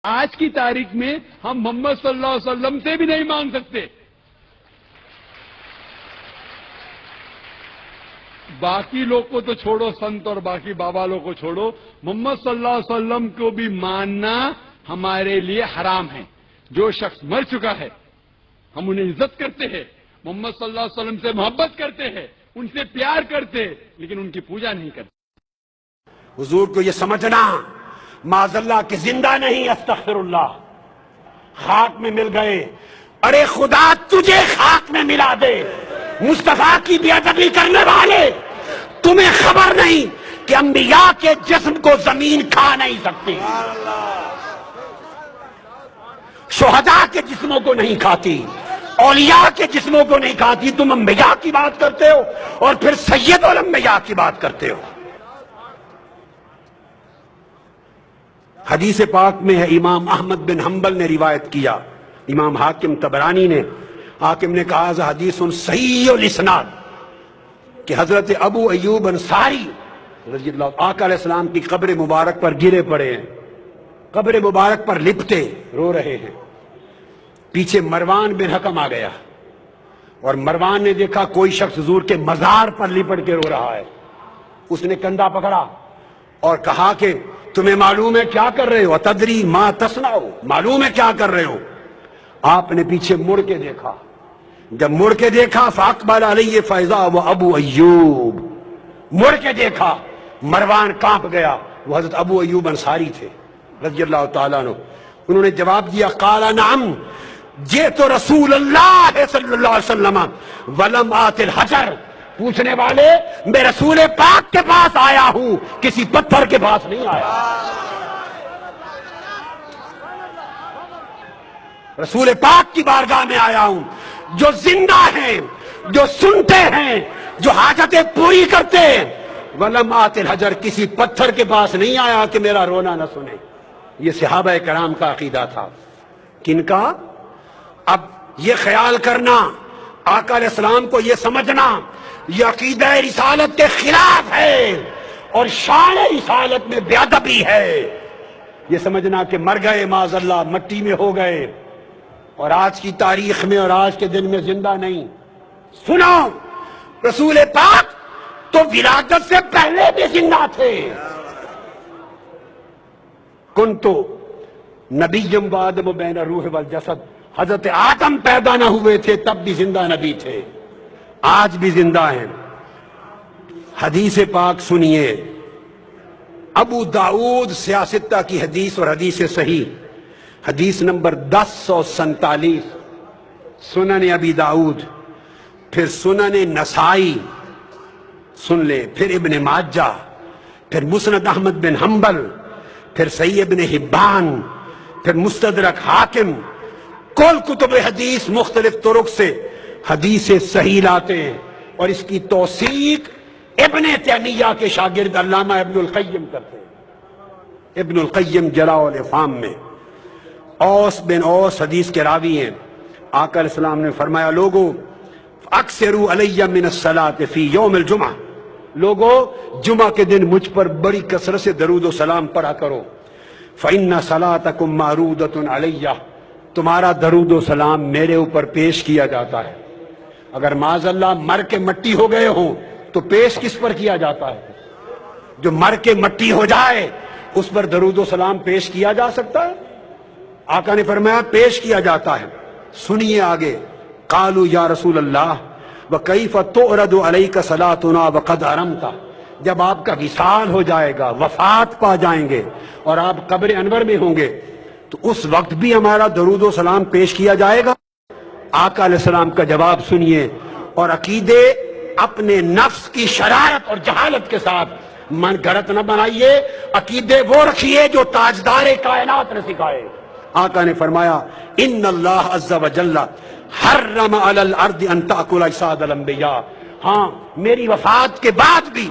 آج کی تاریخ میں ہم محمد صلی اللہ علیہ وسلم سے بھی نہیں مانگ سکتے. باقی لوگ کو تو چھوڑو، سنت اور باقی بابا لوگ کو چھوڑو، محمد صلی اللہ علیہ وسلم کو بھی ماننا ہمارے لیے حرام ہے. جو شخص مر چکا ہے ہم انہیں عزت کرتے ہیں، محمد صلی اللہ علیہ وسلم سے محبت کرتے ہیں، ان سے پیار کرتے ہیں، لیکن ان کی پوجا نہیں کرتے. حضور کو یہ سمجھنا معاذ اللہ کہ زندہ نہیں، استغفر اللہ، خاک میں مل گئے. ارے خدا تجھے خاک میں ملا دے. مصطفیٰ کی بے ادبی کرنے والے، تمہیں خبر نہیں کہ انبیاء کے جسم کو زمین کھا نہیں سکتی، شہداء کے جسموں کو نہیں کھاتی، اولیاء کے جسموں کو نہیں کھاتی. تم انبیاء کی بات کرتے ہو اور پھر سید الانبیاء کی بات کرتے ہو. حدیث پاک میں ہے، امام احمد بن حنبل نے روایت کیا، امام حاکم طبرانی نے، حاکم نے کہا حدیث صحیح الاسناد، کہ حضرت ابو ایوب انصاری رضی اللہ آقا علیہ السلام کی قبر مبارک پر گرے پڑے ہیں، قبر مبارک پر لپٹے رو رہے ہیں. پیچھے مروان بن حکم آ گیا اور مروان نے دیکھا کوئی شخص حضور کے مزار پر لپٹ کے رو رہا ہے. اس نے کندھا پکڑا اور کہا کہ تمہیں معلوم ہے کیا کر رہے ہو؟ تدری ما تصنع، معلوم ہے کیا کر رہے ہو؟ آپ نے پیچھے مڑ کے دیکھا، جب مڑ کے دیکھا فاقبل علیہ فیضا وہ ابو ایوب، مڑ کے دیکھا مروان کانپ گیا، وہ حضرت ابو ایوب انصاری تھے رضی اللہ تعالیٰ عنہ. انہوں نے جواب دیا، قال نعم جئت رسول اللہ صلی اللہ علیہ وسلم ولم آت الحجر. پوچھنے والے، میں رسول پاک کے پاس آیا ہوں، کسی پتھر کے پاس نہیں آیا. رسول پاک کی بارگاہ میں آیا ہوں، جو زندہ ہیں، جو سنتے ہیں، جو حاجتیں پوری کرتے ہیں. ولم آت الحجر، کسی پتھر کے پاس نہیں آیا کہ میرا رونا نہ سنے. یہ صحابہ کرام کا عقیدہ تھا. کن کا؟ اب یہ خیال کرنا، آقا علیہ السلام کو یہ سمجھنا یہ عقیدہ رسالت کے خلاف ہے اور شان رسالت میں بے ادبی ہے. یہ سمجھنا کہ مر گئے معاذ اللہ، مٹی میں ہو گئے اور آج کی تاریخ میں اور آج کے دن میں زندہ نہیں. سنو، رسول پاک تو ولادت سے پہلے بھی زندہ تھے. کنتو نبیم وآدم بین الروح والجسد، حضرت آدم پیدا نہ ہوئے تھے تب بھی زندہ نبی تھے، آج بھی زندہ ہیں. حدیث پاک سنیے، ابو داؤد سیاستہ کی حدیث اور حدیث صحیح، حدیث نمبر 1047، سنن ابی داؤد، پھر سنن نسائی سن لے، پھر ابن ماجہ، پھر مسند احمد بن حنبل، پھر صحیح ابن حبان، پھر مستدرک حاکم. کل کتب حدیث مختلف طرق سے حدیث صحیح لاتے ہیں اور اس کی توثیق ابن تیمیہ کے شاگرد علامہ ابن القیم کرتے ہیں. ابن القیم جلاء الافہام میں اوس بن اوس حدیث کے راوی ہیں. آقا علیہ السلام نے فرمایا، لوگو اکثروا علی من الصلاۃ فی یوم الجمعہ، لوگو جمعہ کے دن مجھ پر بڑی کثرت سے درود و سلام پڑھا کرو. فإن صلاتکم معروضۃ علیہ، تمہارا درود و سلام میرے اوپر پیش کیا جاتا ہے. اگر معاذ اللہ مر کے مٹی ہو گئے ہوں تو پیش کس پر کیا جاتا ہے؟ جو مر کے مٹی ہو جائے اس پر درود و سلام پیش کیا جا سکتا ہے؟ آقا نے فرمایا پیش کیا جاتا ہے. سنیے آگے، قالوا یا رسول اللہ وکیف تعرض علیک صلاتنا وقد ارمت، جب آپ کا وصال ہو جائے گا، وفات پا جائیں گے اور آپ قبر انور میں ہوں گے تو اس وقت بھی ہمارا درود و سلام پیش کیا جائے گا؟ آقا علیہ السلام کا جواب سنیے اور عقیدے اپنے نفس کی شرارت اور جہالت کے ساتھ من گھڑت نہ بنائیے. عقیدے وہ رکھیے جو تاجدار کائنات نے سکھائے. آقا نے فرمایا، ان اللہ عز وجل حرم علی الارض ان تاکل اجساد الانبیاء، ہاں میری وفات کے بعد بھی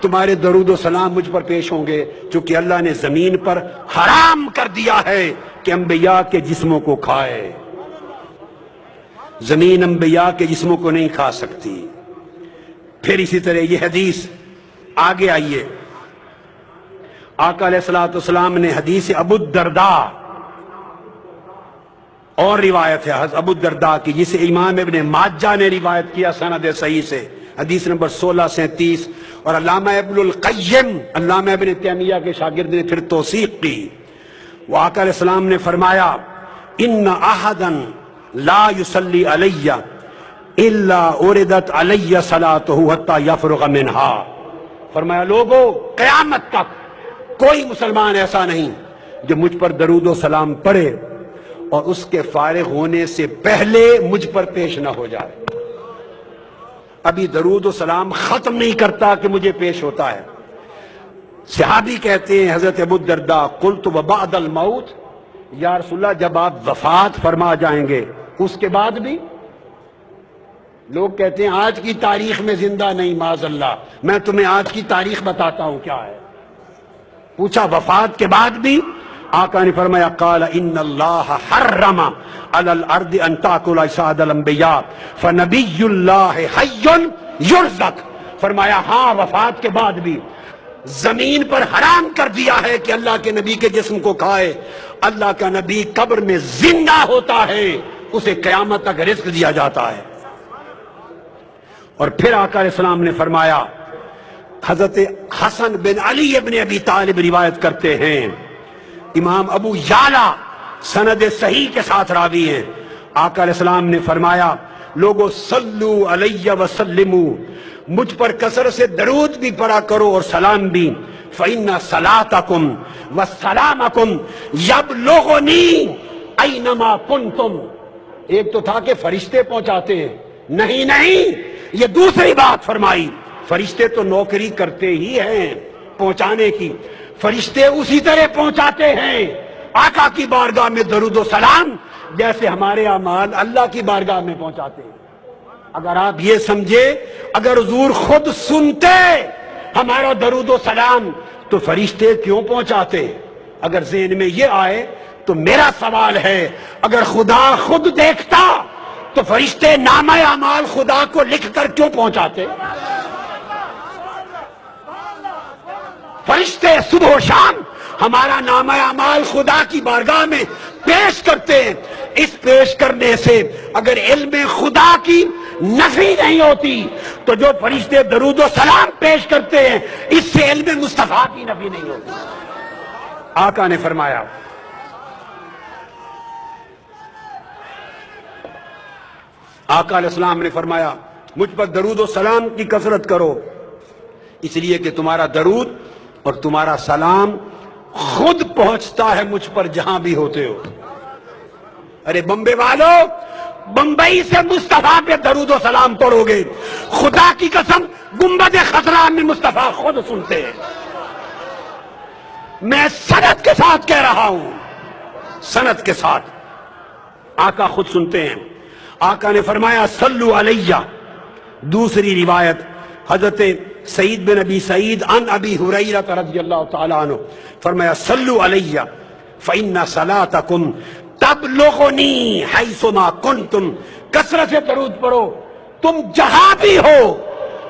تمہارے درود و سلام مجھ پر پیش ہوں گے، چونکہ اللہ نے زمین پر حرام کر دیا ہے کہ انبیاء کے جسموں کو کھائے. زمین انبیاء کے جسموں کو نہیں کھا سکتی. پھر اسی طرح یہ حدیث آگے آئیے، آقا علیہ السلام نے حدیث ابو الدرداء اور روایت ہے حضرت ابو الدرداء کی جسے امام ابن ماجہ نے روایت کیا سند صحیح سے، حدیث نمبر 1637، اور علامہ ابن القیم علامہ ابن تیمیہ کے شاگرد نے پھر توثیق کی۔ وہ آقا علیہ السلام نے فرمایا ان احدا لا یصلی علی الا اردت علی صلاتہ حتی یفرغ منہا، فرمایا لوگوں قیامت تک کوئی مسلمان ایسا نہیں جو مجھ پر درود و سلام پڑھے اور اس کے فارغ ہونے سے پہلے مجھ پر پیش نہ ہو جائے۔ ابھی درود و سلام ختم نہیں کرتا کہ مجھے پیش ہوتا ہے۔ صحابی کہتے ہیں حضرت ابو الدرداء قلت وبعد الموت، یا رسول اللہ جب آپ وفات فرما جائیں گے اس کے بعد بھی؟ لوگ کہتے ہیں آج کی تاریخ میں زندہ نہیں، معاذ اللہ۔ میں تمہیں آج کی تاریخ بتاتا ہوں کیا ہے۔ پوچھا وفات کے بعد بھی؟ آقا نے فرمایا قال ان اللہ حرم علی الارض ان تاکل اجساد الانبیاء فنبی اللہ حی یرزق، فرمایا ہاں وفات کے بعد بھی زمین پر حرام کر دیا ہے کہ اللہ کے نبی کے جسم کو کھائے۔ اللہ کا نبی قبر میں زندہ ہوتا ہے، اسے قیامت تک رزق دیا جاتا ہے۔ اور پھر آقا علیہ السلام نے فرمایا، حضرت حسن بن علی ابن ابی طالب روایت کرتے ہیں، امام ابو یعلا سند صحیح کے ساتھ راوی ہیں، آقا علیہ السلام نے فرمایا لوگو صلو علی وسلموا، مجھ پر کثرت سے درود بھی پڑھا کرو اور سلام بھی، فإن صلاتکم وسلامکم یبلغنی اینما کنتم۔ ایک تو تھا کہ فرشتے پہنچاتے ہیں، نہیں یہ دوسری بات فرمائی، فرشتے تو نوکری کرتے ہی ہیں پہنچانے کی، فرشتے اسی طرح پہنچاتے ہیں آقا کی بارگاہ میں درود و سلام جیسے ہمارے اعمال اللہ کی بارگاہ میں پہنچاتے ہیں۔ اگر آپ یہ سمجھے اگر حضور خود سنتے ہمارا درود و سلام تو فرشتے کیوں پہنچاتے؟ اگر ذہن میں یہ آئے تو میرا سوال ہے اگر خدا خود دیکھتا تو فرشتے نامہ اعمال خدا کو لکھ کر کیوں پہنچاتے؟ فرشتے صبح و شام ہمارا نامہ اعمال خدا کی بارگاہ میں پیش کرتے ہیں۔ اس پیش کرنے سے اگر علم خدا کی نفی نہیں ہوتی تو جو فرشتے درود و سلام پیش کرتے ہیں اس سے علم مصطفیٰ کی نفی نہیں ہوتی۔ آقا نے فرمایا آقا علیہ السلام نے فرمایا مجھ پر درود و سلام کی کثرت کرو، اس لیے کہ تمہارا درود اور تمہارا سلام خود پہنچتا ہے مجھ پر جہاں بھی ہوتے ہو۔ ارے بمبے والو، بمبئی سے مصطفیٰ پہ درود و سلام پڑھو گے، خدا کی قسم گنبد خضرا میں مصطفیٰ خود سنتے ہیں۔ میں سند کے ساتھ کہہ رہا ہوں، سند کے ساتھ آقا خود سنتے ہیں۔ آقا نے فرمایا صلو علیہ، دوسری روایت حضرت سعید بن ابی سعید عن ابی ہریرہ رضی اللہ تعالی عنہ فرمایا صلو علیہ فإن صلاتکم تبلغنی حیثما کنتم، کثرت سے درود پڑھو، تم جہاں بھی ہو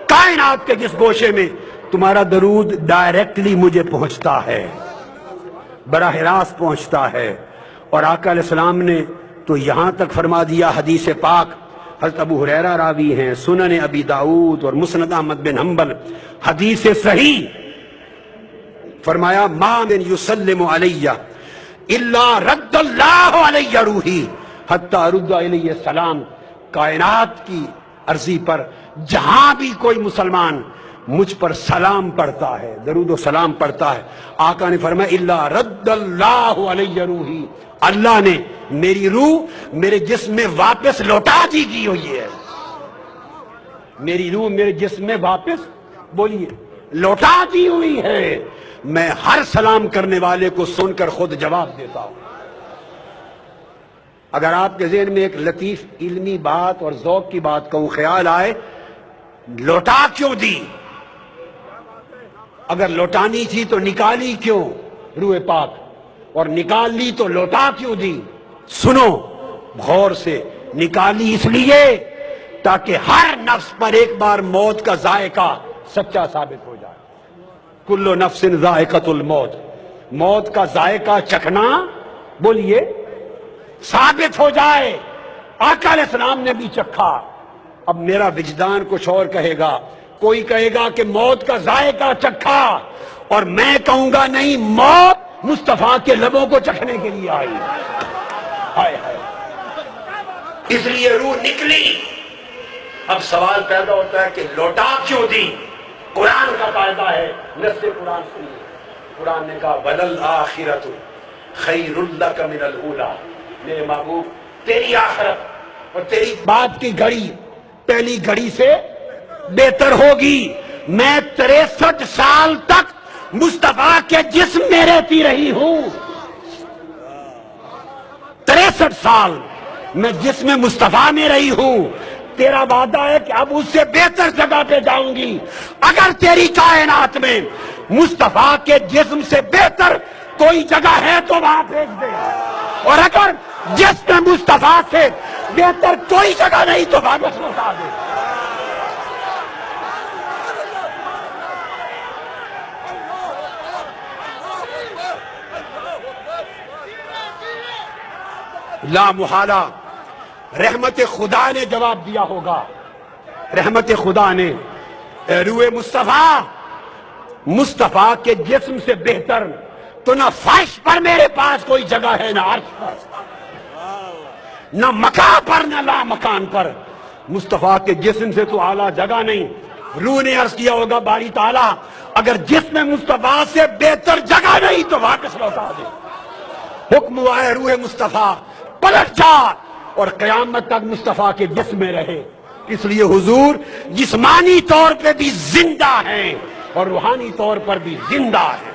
کائنات کے جس گوشے میں تمہارا درود ڈائریکٹلی مجھے پہنچتا ہے، براہ راست پہنچتا ہے۔ اور آقا علیہ السلام نے تو یہاں تک فرما دیا، حدیث پاک حضرت ابو ہریرہ راوی ہیں، سنن ابی داؤد اور مسند احمد بن حنبل، حدیث صحیح، فرمایا ما من یسلم علیہ الا رد اللہ علیہ روحی حتی رد علیہ السلام، کائنات کی عرضی پر جہاں بھی کوئی مسلمان مجھ پر سلام پڑھتا ہے، درود و سلام پڑھتا ہے، آقا نے فرمایا الا رد اللہ علیہ روحی، اللہ نے میری روح میرے جسم میں واپس لوٹا دی کی ہوئی ہے، میری روح میرے جسم میں واپس بولیے لوٹا دی ہوئی ہے۔ میں ہر سلام کرنے والے کو سن کر خود جواب دیتا ہوں۔ اگر آپ کے ذہن میں ایک لطیف علمی بات اور ذوق کی بات کا خیال آئے، لوٹا کیوں دی؟ اگر لوٹانی تھی تو نکالی کیوں روح پاک، اور نکال لی تو لوٹا کیوں دی؟ سنو غور سے، نکالی اس لیے تاکہ ہر نفس پر ایک بار موت کا ذائقہ سچا ثابت ہو جائے۔ کل نفس ذائقۃ الموت، موت کا ذائقہ چکھنا بولیے ثابت ہو جائے آقا علیہ السلام نے بھی چکھا. اب میرا وجدان کچھ اور کہے گا. کوئی کہے گا کہ موت کا ذائقہ چکھا, اور میں کہوں گا نہیں, موت مصطفیٰ کے لبوں کو چکھنے کے لیے آئی. ہائے ہائے, اس لیے روح نکلی. اب سوال پیدا ہوتا ہے کہ لوٹا کیوں دی؟ قرآن کا قاعدہ ہے, نص قرآن سنیے. قرآن نے کہا وَلَلْآخِرَةُ خَيْرٌ لَكَ مِنَ الْأُولَىٰ. میرے محبوب, تیری آخرت اور تیری بعد کی گھڑی پہلی گھڑی سے بہتر ہوگی. میں 63 سال تک مصطفیٰ کے جسم میں رہتی رہی ہوں. 63 سال میں جسم مصطفیٰ میں رہی ہوں. تیرا وعدہ ہے کہ اب اس سے بہتر جگہ پہ جاؤں گی. اگر تیری کائنات میں مصطفیٰ کے جسم سے بہتر کوئی جگہ ہے تو وہاں بھیج دے, اور اگر جسم مصطفیٰ سے بہتر کوئی جگہ نہیں تو واپس لوٹا دے. لا محالہ رحمت خدا نے جواب دیا ہوگا. رحمت خدا نے, روح مصطفیٰ مصطفیٰ کے جسم سے بہتر تو نہ فرش پر میرے پاس کوئی جگہ ہے, نہ عرش پر, نہ مکان پر, نہ لا مکان پر. مصطفیٰ کے جسم سے تو اعلیٰ جگہ نہیں. روح نے عرض کیا ہوگا باری تعالیٰ اگر جسم مصطفیٰ سے بہتر جگہ نہیں تو واپس لوٹا دے. حکم ہوا ہے روح مصطفیٰ پلٹ جا اور قیامت تک مصطفیٰ کے جسم میں رہے. اس لیے حضور جسمانی طور پہ بھی زندہ ہیں اور روحانی طور پر بھی زندہ ہیں.